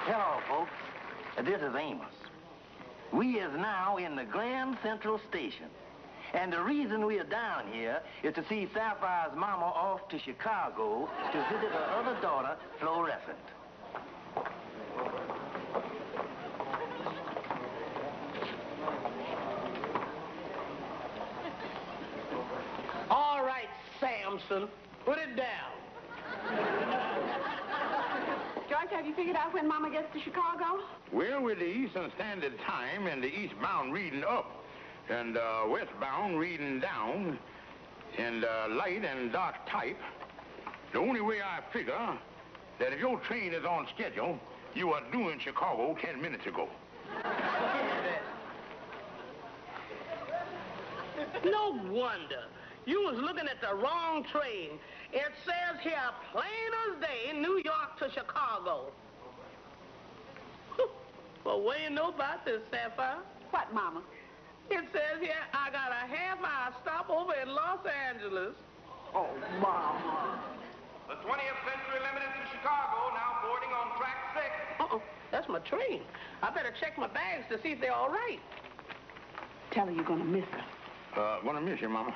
Hello, folks. This is Amos. We is now in the Grand Central Station. And the reason we are down here is to see Sapphire's mama off to Chicago to visit her other daughter, Fluorescent. All right, Samson, put it down. George, have you figured out when Mama gets to Chicago? Well, with the Eastern Standard Time and the eastbound reading up and westbound reading down and light and dark type, the only way I figure that if your train is on schedule, you are due in Chicago 10 minutes ago. No wonder. You was looking at the wrong train. It says here, plain as day, New York to Chicago. Well, what do you know about this, Sapphire? What, Mama? It says here, I got a half-hour stopover in Los Angeles. Oh, Mama. The 20th Century Limited to Chicago, now boarding on track 6. Uh-oh, that's my train. I better check my bags to see if they're all right. Tell her you're going to miss her. Gonna miss you, Mama.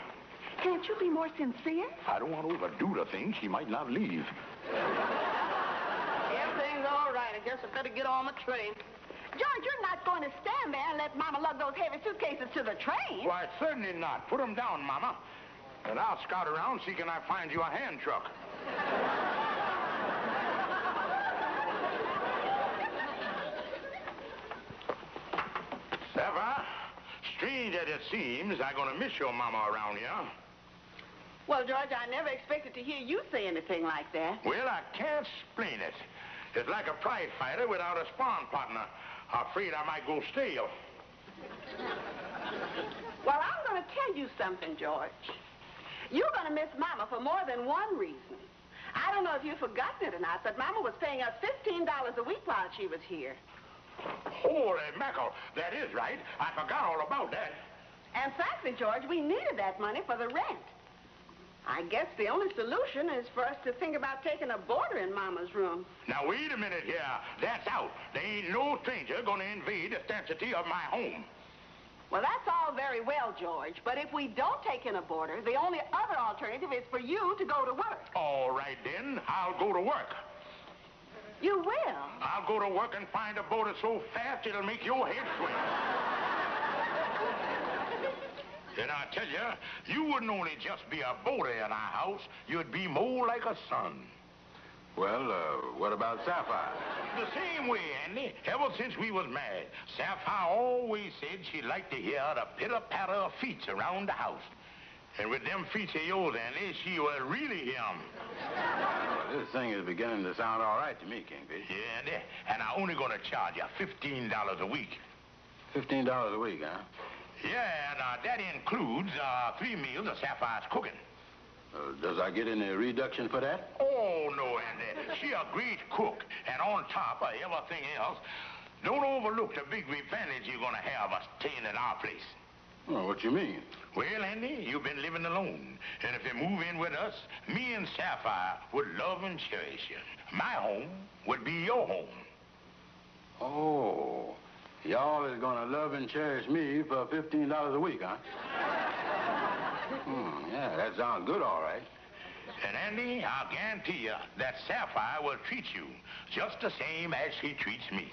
Can't you be more sincere? I don't want to overdo the thing. She might not leave. Everything's all right. I guess I better get on my train. George, you're not going to stand there and let Mama lug those heavy suitcases to the train. Why, certainly not. Put them down, Mama. And I'll scout around, see can I find you a hand truck. Sapphire, strange as it seems, I'm going to miss your Mama around here. Well, George, I never expected to hear you say anything like that. Well, I can't explain it. It's like a prize fighter without a sparring partner. Afraid I might go stale. Well, I'm going to tell you something, George. You're going to miss Mama for more than one reason. I don't know if you've forgotten it or not, but Mama was paying us $15 a week while she was here. Holy mackerel, that is right. I forgot all about that. And frankly, George, we needed that money for the rent. I guess the only solution is for us to think about taking a boarder in Mama's room. Now, wait a minute here. That's out. There ain't no stranger gonna invade the sanctity of my home. Well, that's all very well, George, but if we don't take in a boarder, the only other alternative is for you to go to work. All right, then. I'll go to work. You will? I'll go to work and find a boarder so fast it'll make your head swim. And I tell you, you wouldn't only just be a boarder in our house, you'd be more like a son. Well, what about Sapphire? The same way, Andy. Ever since we was married, Sapphire always said she liked to hear the pitter-patter of feet around the house. And with them feet of yours, Andy, she would really hear 'em. Well, this thing is beginning to sound all right to me, Kingfish. Yeah, Andy, and I'm only going to charge you $15 a week. $15 a week, huh? Yeah, and that includes 3 meals of Sapphire's cooking. Does I get any reduction for that? Oh, no, Andy. She a great cook, and on top of everything else, don't overlook the big advantage you're going to have of staying at our place. Well, what you mean? Well, Andy, you've been living alone, and if you move in with us, me and Sapphire would love and cherish you. My home would be your home. Oh, y'all is going to love and cherish me for $15 a week, huh? Yeah, that sounds good, all right. And, Andy, I'll guarantee you that Sapphire will treat you just the same as she treats me.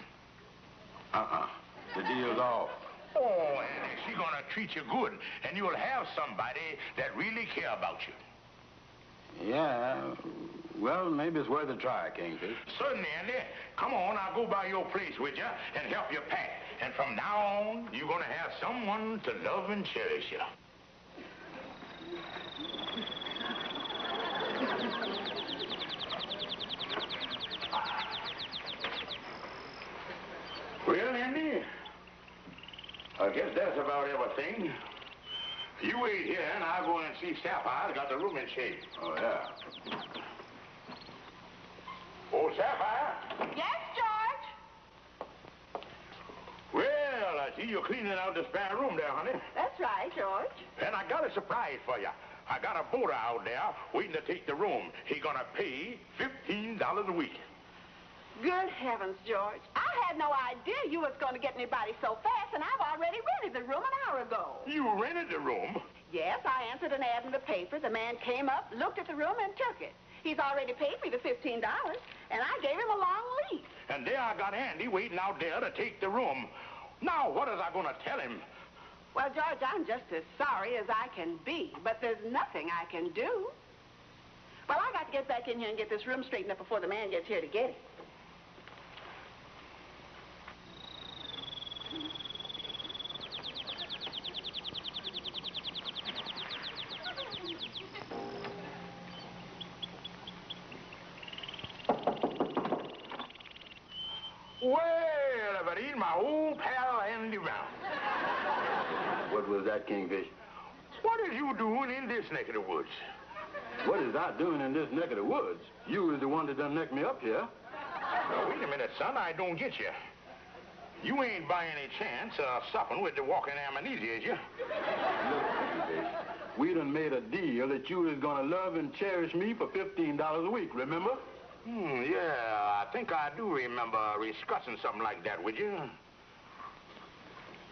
The deal's off. Oh, Andy, she's gonna treat you good, and you'll have somebody that really care about you. Yeah, well, maybe it's worth a try, Kingfish. Certainly, Andy. Come on, I'll go by your place with you and help you pack. And from now on, you're gonna have someone to love and cherish you. Well, Andy, I guess that's about everything. You wait here, and I'll go in and see Sapphire's got the room in shape. Oh, yeah. Oh, Sapphire? Yes, George? Well, I see you're cleaning out the spare room there, honey. That's right, George. And I got a surprise for you. I got a boarder out there waiting to take the room. He's gonna pay $15 a week. Good heavens, George. I had no idea you was going to get anybody so fast, and I've already rented the room an hour ago. You rented the room? Yes, I answered an ad in the paper. The man came up, looked at the room, and took it. He's already paid me the $15, and I gave him a long lease. And there I got Andy waiting out there to take the room. Now, what is I going to tell him? Well, George, I'm just as sorry as I can be, but there's nothing I can do. Well, I got to get back in here and get this room straightened up before the man gets here to get it. Well, if it ain't my old pal Andy Brown. What was that, Kingfish? What is you doing in this neck of the woods? What is I doing in this neck of the woods? You was the one that done necked me up here. Now, wait a minute, son. I don't get you. You ain't by any chance supping with the walking amnesia, is you? Look, Kingfish, we done made a deal that you was gonna love and cherish me for $15 a week, remember? Yeah, I think I do remember discussing something like that with you.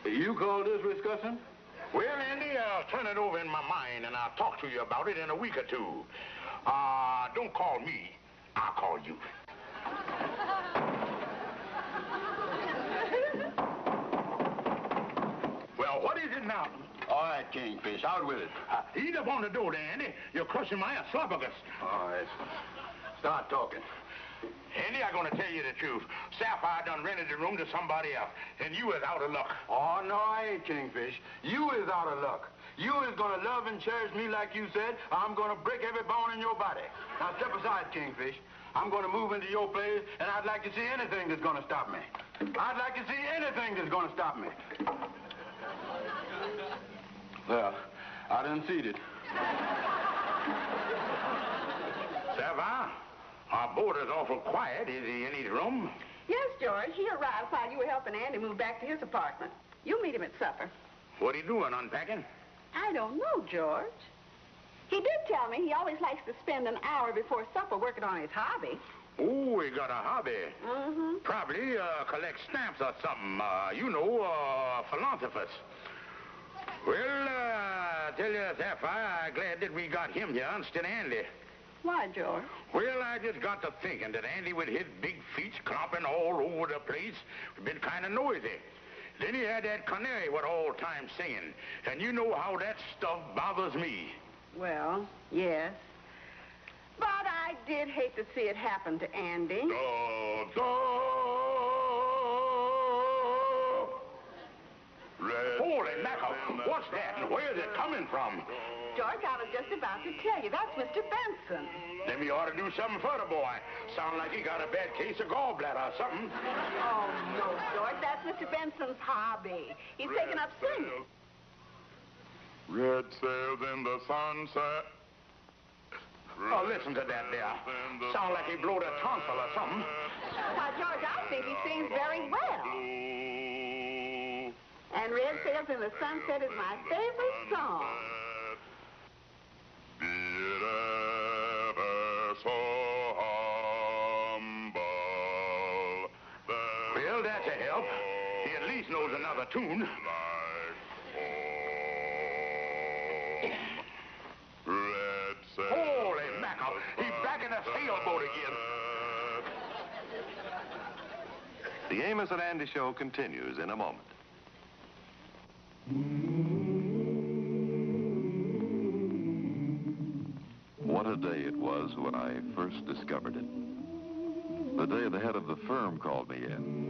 You call this discussing? Well, Andy, I'll turn it over in my mind, and I'll talk to you about it in a week or two. Don't call me. I'll call you. Well, what is it now? All right, Kingfish, out with it. Eat up on the door there, Andy. You're crushing my esophagus. All right. Start talking. Andy, I'm going to tell you the truth. Sapphire done rented the room to somebody else, and you is out of luck. Oh, no, I ain't, Kingfish. You is out of luck. You is gonna love and cherish me like you said. I'm gonna break every bone in your body. Now, step aside, Kingfish. I'm gonna move into your place, and I'd like to see anything that's gonna stop me. I'd like to see anything that's gonna stop me. Well, I done seen it. Sapphire, our boarder's awful quiet. Is he in his room? Yes, George. He arrived while you were helping Andy move back to his apartment. You'll meet him at supper. What he doing, unpacking? I don't know, George. He did tell me he always likes to spend an hour before supper working on his hobby. Oh, he got a hobby. Mm-hmm. Probably collect stamps or something. Philanthropist. Well, I tell you, Sapphire, I'm glad that we got him here instead of Andy. Why, George? Well, I just got to thinking that Andy with his big feet clomping all over the place been kind of noisy. Then he had that canary what all time singing. And you know how that stuff bothers me. Well, yes. But I did hate to see it happen to Andy. Holy mackerel, what's that and where's it coming from? George, I was just about to tell you. That's Mr. Benson. Then we ought to do something for the boy. Sound like he got a bad case of gallbladder or something. Oh, no, George. That's Mr. Benson's hobby. He's taken up singing. Red sails in the sunset. Oh, listen to that there. Sound like he blowed a tonsil or something. Why, George, I think he sings very well. And Red Sails in the Sunset is my favorite song. Be it ever so humble. Well, that's a help. He at least knows another tune. Red sails. Holy mackerel, he's back in the sailboat again. The Amos and Andy Show continues in a moment. What a day it was when I first discovered it. The day the head of the firm called me in.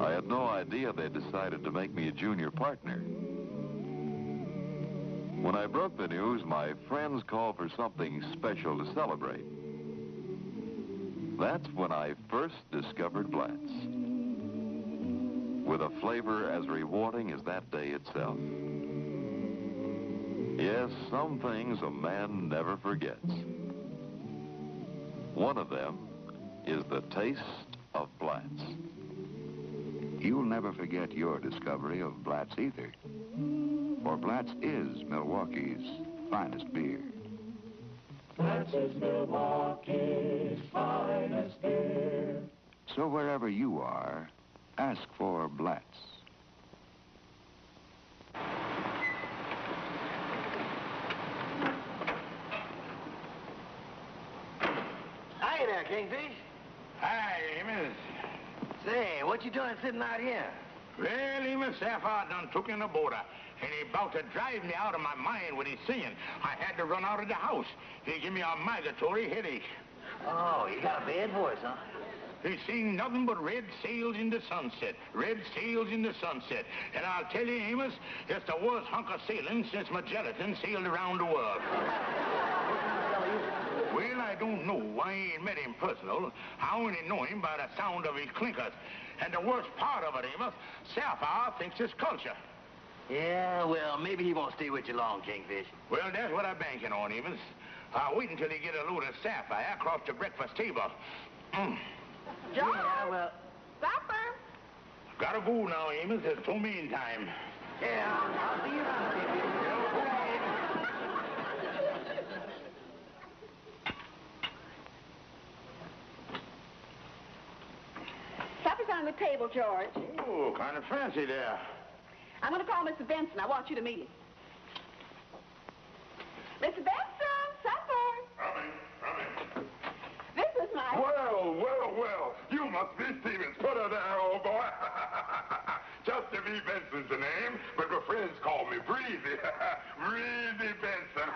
I had no idea they decided to make me a junior partner. When I broke the news, my friends called for something special to celebrate. That's when I first discovered Blatz, with a flavor as rewarding as that day itself. Yes, some things a man never forgets. One of them is the taste of Blatz. You'll never forget your discovery of Blatz either. For Blatz is Milwaukee's finest beer. Blatz is Milwaukee's finest beer. So wherever you are, ask for Blatz. Hi there, Kingfish. Hi, Amos. Say, what you doing sitting out here? Well, Amos, Sapphire done took in a boarder, and he about to drive me out of my mind with his singing. I had to run out of the house. He give me a migratory headache. Oh, you got a bad voice, huh? He sing nothing but red sails in the sunset, red sails in the sunset. And I'll tell you, Amos, it's the worst hunk of sailing since Magellan sailed around the world. Well, I don't know. I ain't met him personal. I only know him by the sound of his clinkers. And the worst part of it, Amos, Sapphire thinks it's culture. Yeah, well, maybe he won't stay with you long, Kingfish. Well, that's what I'm banking on, Amos. I'll wait until he get a load of Sapphire across the breakfast table. George! Yeah, well... Supper! Gotta go now, Amos. It's too mean time. Yeah, I'll see you around, Kingfish. Supper's on the table, George. Oh, kind of fancy there. I'm going to call Mr. Benson. I want you to meet him. Mr. Benson, supper. Coming. This is my... Well. You must be Stevens. Put her there, old boy. Just to be Benson's the name, but my friends call me Breezy. Breezy Benson.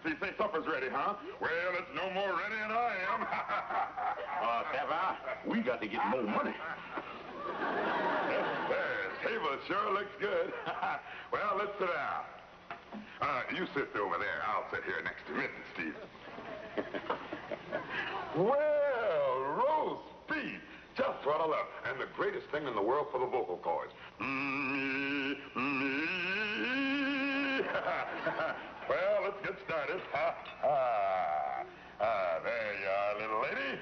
So you say supper's ready, huh? Well, it's no more ready than I am. Sapphire, we got to get more money. Table sure looks good. Well, let's sit down. You sit over there. I'll sit here next to Mrs. Stevens. Well, roast beef. Just what I love. And the greatest thing in the world for the vocal cords. Me. Well, let's get started. There you are, little lady.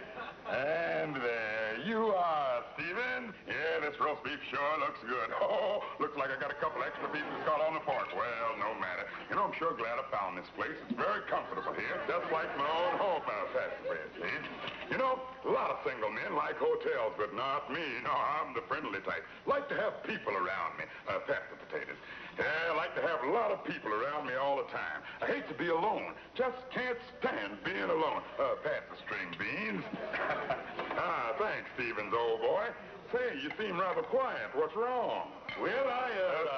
And there you are, Stephen. Yeah, this roast beef sure looks good. Oh, looks like I got a couple extra pieces caught on the fork. Well, no matter. You know, I'm sure glad I found this place. It's very comfortable here, just like my own home. Now, pass the bread, please. You know, a lot of single men like hotels, but not me. No, I'm the friendly type. Like to have people around me. Pass the potatoes. Yeah, I like to have a lot of people around me all the time. I hate to be alone. Just can't stand being alone. Pass the string beans. Thanks, Stevens, old boy. Say, you seem rather quiet. What's wrong? Well,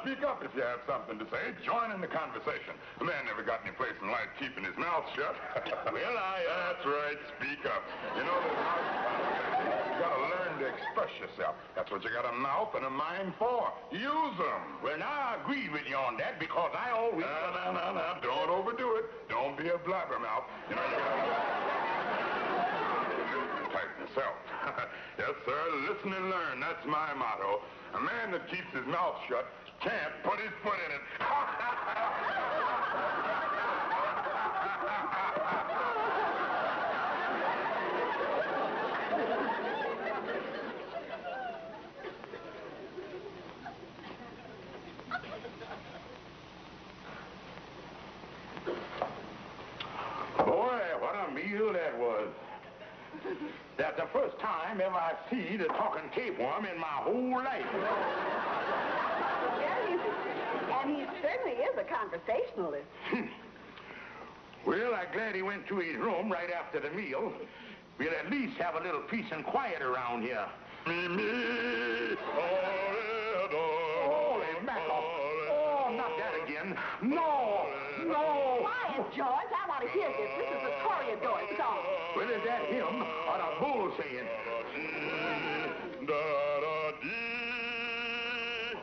speak up if you have something to say. Join in the conversation. A man never got any place in life keeping his mouth shut. Well, that's right. Speak up. You know, there's you gotta learn to express yourself. That's what you got a mouth and a mind for. Use them. Well, now, I agree with you on that because I always... No. Don't overdo it. Don't be a blabbermouth. You know, you gotta... Type yourself. Yes, sir. Listen and learn. That's my motto. A man that keeps his mouth shut can't put his foot in it. Boy, what a meal that was. That's the first time ever I see the talking tapeworm in my whole life. Yeah, and he certainly is a conversationalist. Well, I'm glad he went to his room right after the meal. We'll at least have a little peace and quiet around here. Me. Holy mackerel. Oh, not that again. No. Quiet, George. I want to hear this. This is a Toreador song. Well, is that him or the bull singing?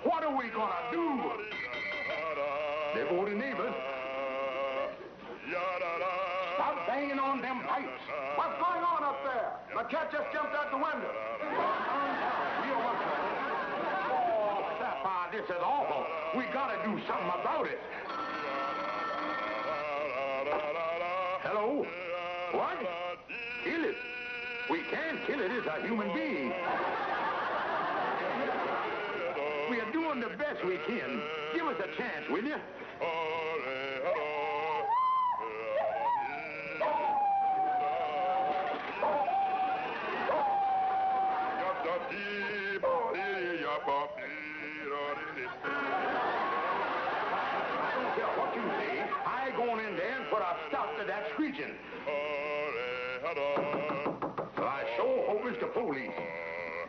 What are we going to do? There go the neighbors. Stop banging on them pipes. What's going on up there? My cat just jumped out the window. Oh, Sapphire, this is awful. We got to do something about it. Hello? What? Kill it? We can't kill it. It's a human being. We are doing the best we can. Give us a chance, will you?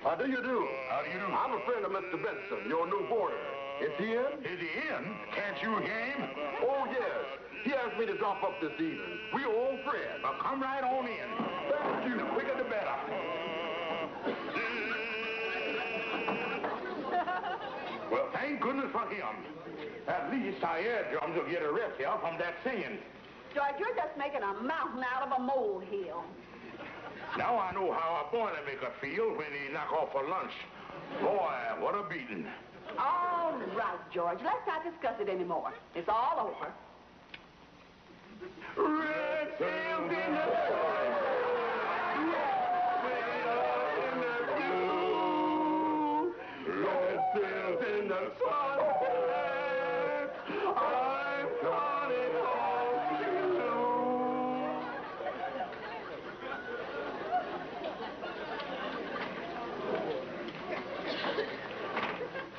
How do you do? How do you do? I'm a friend of Mr. Benson, your new boarder. Is he in? Is he in? Can't you hear him? Oh, yes. He asked me to drop up this evening. We are old friends. Well, come right on in. Thank you. The quicker the better. Well, thank goodness for him. At least our eardrums will get a rest here from that singing. George, you're just making a mountain out of a molehill. Now I know how a Boilermaker feels when he knock off for lunch. Boy, what a beating. All right, George. Let's not discuss it anymore. It's all over. Red sails in the red sails in the sunset. I'm calling home to you.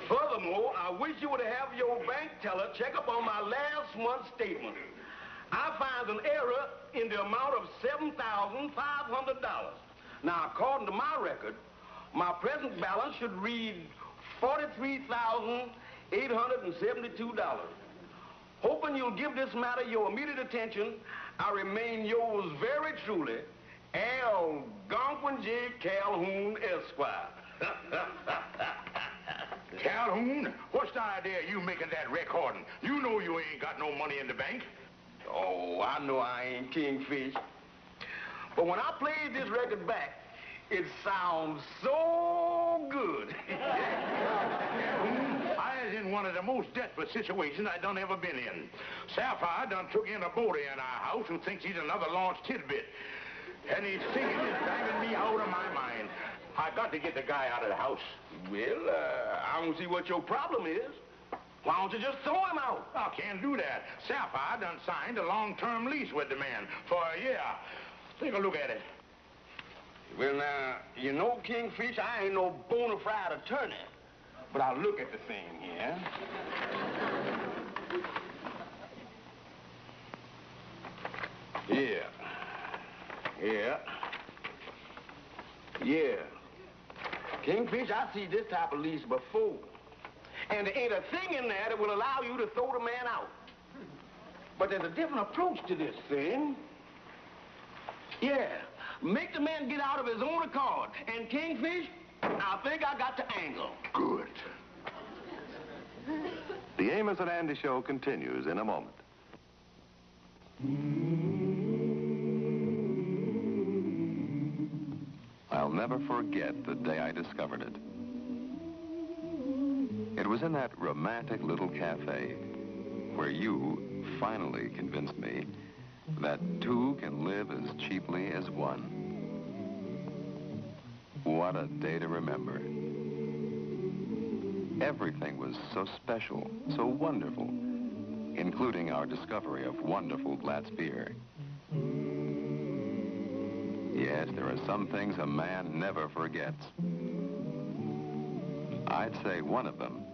Furthermore, I wish you would have your bank teller check up on my last month's statement. I found an error in the amount of $7,500. Now, according to my record, my present balance should read $43,872. Hoping you'll give this matter your immediate attention, I remain yours very truly, Algonquin J. Calhoun, Esquire. Calhoun, what's the idea of you making that recording? You know you ain't got no money in the bank. Oh, I know I ain't Kingfish. But when I played this record back, it sounds so good. I was in one of the most desperate situations I done ever been in. Sapphire done took in a boarder in our house who thinks he's another Lawrence Tidbit. And his singing is driving me out of my mind. I got to get the guy out of the house. Well, I don't see what your problem is. Why don't you just throw him out? I can't do that. Sapphire done signed a long-term lease with the man for a year. Take a look at it. Well, now, you know, Kingfish, I ain't no bona fide attorney. But I'll look at the thing here. Yeah. Kingfish, I see this type of lease before. And there ain't a thing in there that will allow you to throw the man out. But there's a different approach to this thing. Yeah, make the man get out of his own accord. And Kingfish, I think I got the angle. Good. The Amos and Andy Show continues in a moment. I'll never forget the day I discovered it. It was in that romantic little cafe where you finally convinced me that two can live as cheaply as one. What a day to remember. Everything was so special, so wonderful, including our discovery of wonderful Blatz beer. Yes, there are some things a man never forgets. I'd say one of them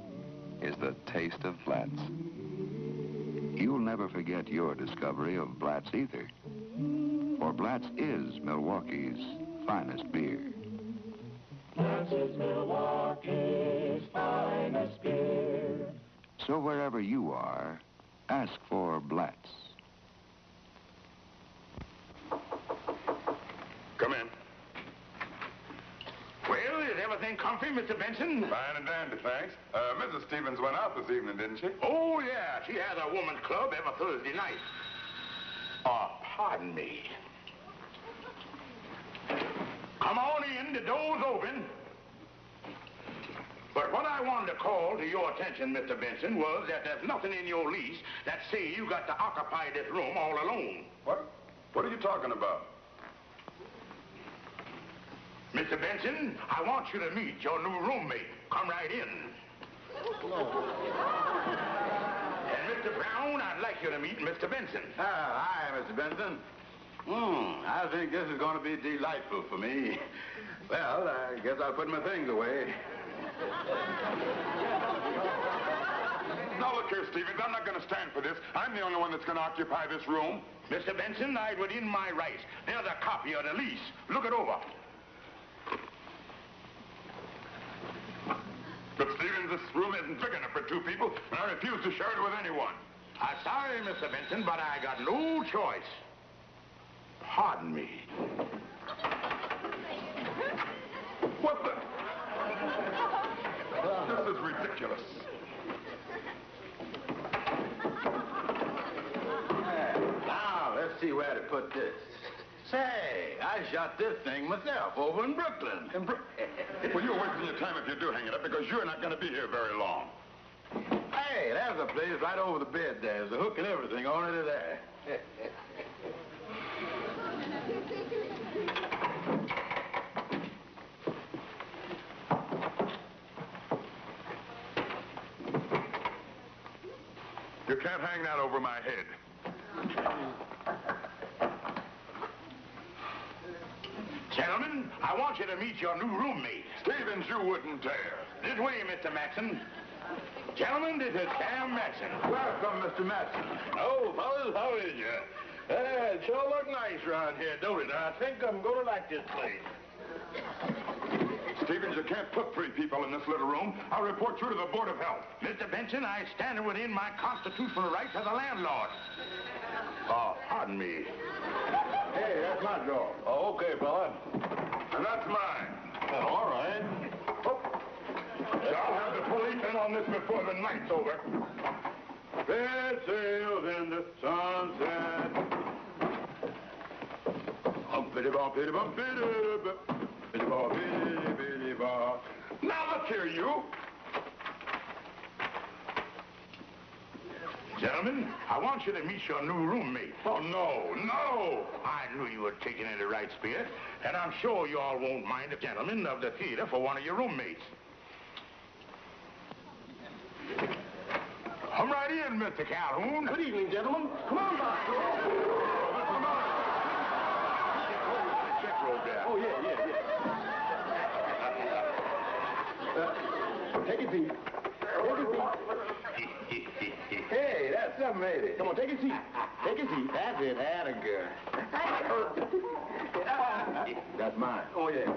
is the taste of Blatz. You'll never forget your discovery of Blatz either. For Blatz is Milwaukee's finest beer. Blatz is Milwaukee's finest beer. So wherever you are, ask for Blatz. Come in. Well, is everything comfy, Mr. Benson? Fine and dandy, thanks. Mrs. Stevens went out this evening, didn't she? Oh, yeah. She has a woman's club every Thursday night. Pardon me. Come on in. The door's open. But what I wanted to call to your attention, Mr. Benson, was that there's nothing in your lease that say you got to occupy this room all alone. What? What are you talking about? Mr. Benson, I want you to meet your new roommate. Come right in. And Mr. Brown, I'd like you to meet Mr. Benson. Hi, Mr. Benson. I think this is going to be delightful for me. Well, I guess I'll put my things away. Now, look here, Stevens, I'm not going to stand for this. I'm the only one that's going to occupy this room. Mr. Benson, I within my rights. There's a copy of the lease. Look it over. this room isn't big enough for 2 people, and I refuse to share it with anyone. I'm sorry, Mr. Benson, but I got no choice. Pardon me. What the? This is ridiculous. Now, let's see where to put this. Say, I shot this thing myself over in Brooklyn. Well, you're wasting your time if you do hang it up, because you're not going to be here very long. Hey, there's a place right over the bed there. There's a hook and everything on it there. You can't hang that over my head. Gentlemen, I want you to meet your new roommate. Stevens, you wouldn't dare. This way, Mr. Matson. Gentlemen, this is Sam Matson. Welcome, Mr. Matson. Oh, fellas, how is you? It sure look nice around here, don't it? I think I'm going to like this place. Stevens, you can't put 3 people in this little room. I'll report you to the Board of Health. Mr. Benson, I stand within my constitutional rights as a landlord. Oh, pardon me. Hey, that's my drawer. Oh, okay, fella. And that's mine. All right. I'll have the police in on this before the night's over. Red sails in the sunset. Biddy-bop, biddy-bop, biddy-bop. Biddy-bop, biddy-biddy-bop. Now look here, you. Gentlemen, I want you to meet your new roommate. Oh, no. I knew you were taking in the right spirit, and I'm sure you all won't mind the gentleman of the theater for one of your roommates. Come right in, Mr. Calhoun. Good evening, gentlemen. Come on, boss. Check road there. Oh, yeah. Take a seat. Hey, that's something, ain't it? Come on, take a seat. Take a seat. That's it, atta girl. That's mine. Oh, yeah.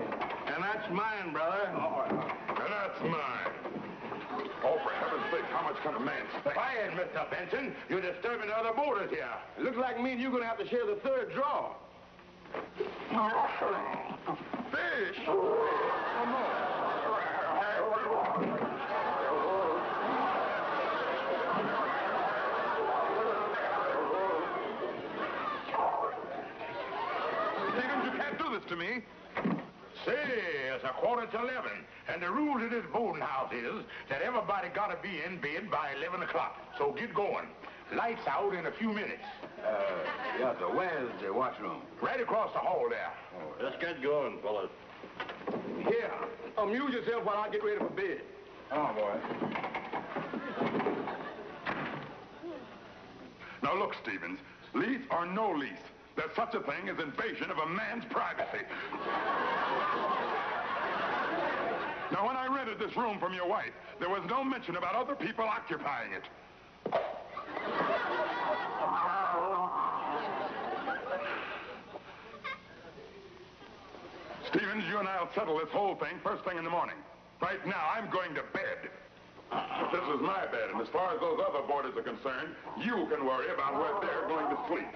And that's mine, brother. All right. And that's mine. Oh, for heaven's sake, how much can a man spend? Quiet, Mr. Benson. You're disturbing other boarders here. It looks like me and you're going to have to share the 3rd drawer. Fish! Come on. Stevens, you can't do this to me. Say, it's 11:15, and the rule of this boarding house is that everybody got to be in bed by 11 o'clock. So get going. Lights out in a few minutes. Yeah, so where's the washroom? Right across the hall there. Let's get going, fellas. Here. Amuse yourself while I get ready for bed. Oh, boy. Now look, Stevens, lease or no lease, there's such a thing as invasion of a man's privacy. Now, when I rented this room from your wife, there was no mention about other people occupying it. Stevens, you and I'll settle this whole thing first thing in the morning. Right now, I'm going to bed. This is my bed, and as far as those other boarders are concerned, you can worry about where they're going to sleep.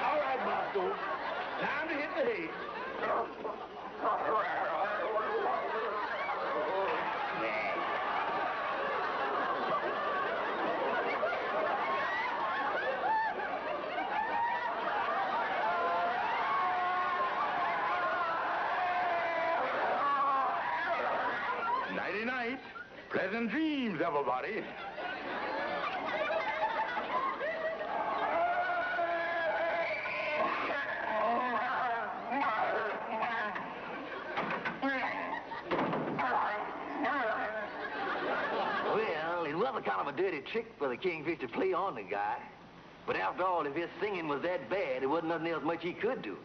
All right, Bosco. Time to hit the hay. Nighty-night. Pleasant dreams, everybody. Well, it was a kind of a dirty trick for the Kingfish to play on the guy. But after all, if his singing was that bad, there wasn't nothing else much he could do.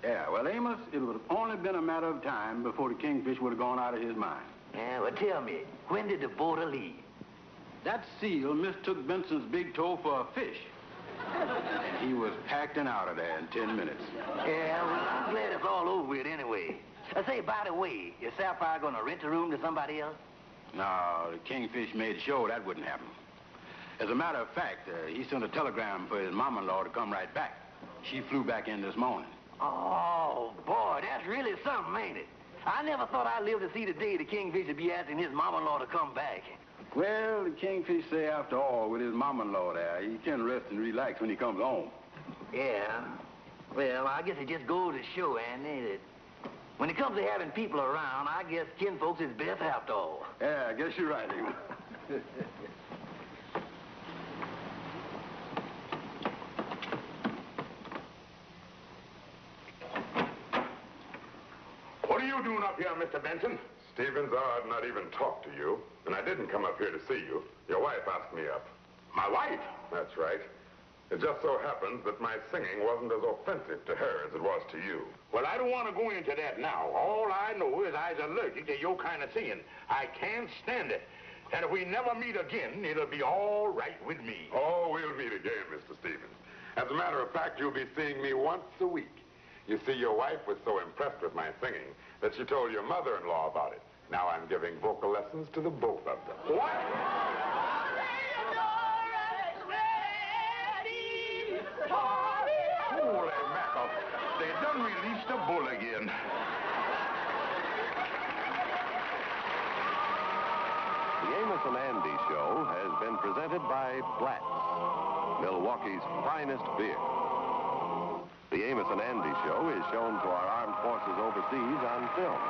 Yeah, well, Amos, it would have only been a matter of time before the Kingfish would have gone out of his mind. Yeah, well, tell me, when did the boater leave? That seal mistook Benson's big toe for a fish. And he was packed and out of there in 10 minutes. Yeah, well, I'm glad it's all over with anyway. Say, by the way, is Sapphire going to rent a room to somebody else? No, the Kingfish made sure that wouldn't happen. As a matter of fact, he sent a telegram for his mom-in-law to come right back. She flew back in this morning. Oh, boy, that's really something, ain't it? I never thought I'd live to see the day the Kingfish would be asking his mom-in-law to come back. Well, the Kingfish say after all, with his mom-in-law there, he can rest and relax when he comes home. Yeah. Well, I guess it just goes to show, Andy, that when it comes to having people around, I guess kinfolks is best after all. Yeah, I guess you're right, Amos. What are you doing up here, Mr. Benson? Stevens, I'd not even talked to you, and I didn't come up here to see you. Your wife asked me up. My wife? That's right. It just so happens that my singing wasn't as offensive to her as it was to you. Well, I don't want to go into that now. All I know is I's allergic to your kind of singing. I can't stand it. And if we never meet again, it'll be all right with me. Oh, we'll meet again, Mr. Stevens. As a matter of fact, you'll be seeing me once a week. You see, your wife was so impressed with my singing that she told your mother-in-law about it. Now I'm giving vocal lessons to the both of them. What? Holy mackerel. They done released the bull again. The Amos and Andy Show has been presented by Blatz, Milwaukee's finest beer. The Amos and Andy Show is shown to our armed forces overseas on film.